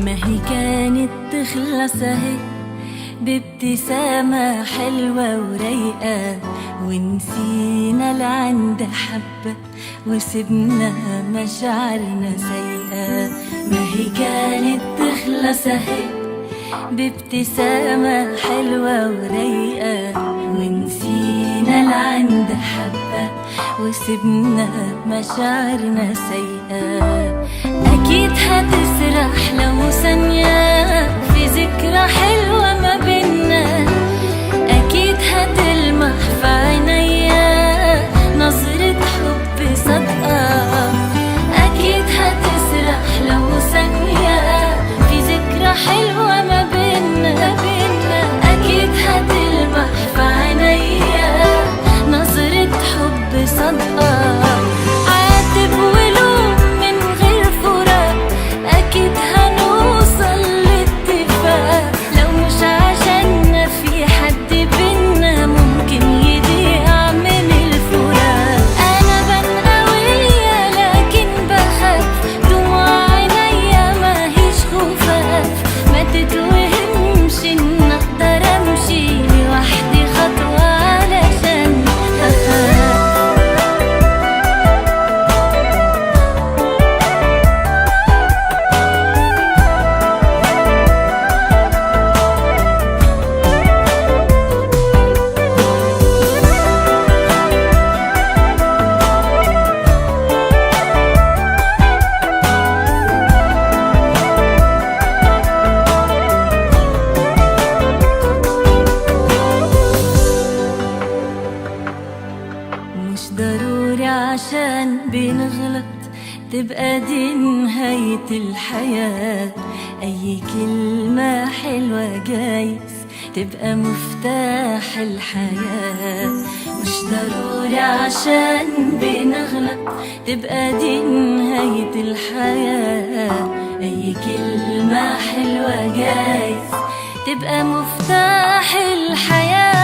ما هي كانت تخلص اهي بابتسامة حلوة ورايقة، ونسينا لعند حبة وسبنا مشاعرنا سيئة. ما هي كانت تخلص اهي بابتسامة حلوة ورايقة، ونسينا لعند حبة وسبنا مشاعرنا سيئة. أكيد هتسرح لو ثانية في ذكرى حلوة ما بينا، أكيد هتلمح في عينيا نظرة حب صادقة. أكيد هتسرح لو ثانية في ذكرى حلوة ما بينا، أكيد هتلمح في عينيا نظرة حب صادقة. عاتب ولوم من غير فراق، أكيد هنوصل لاتفاق. لو مش عشاننا في حد بينا ممكن يضيع من الفراق. أنا بنقوية لكن بخاف، دموع عينيا ماهيش خفاف. ما تتوهمش إن أقدر أمشي لوحدي خطوة علشان أخاف. مش ضروري عشان بنغلط تبقى دي نهاية الحياة. أي كلمة حلوة جايز تبقى مفتاح الحياة. مش ضروري عشان بنغلط تبقى دي نهاية الحياة. أي كلمة حلوة جايز تبقى مفتاح الحياة.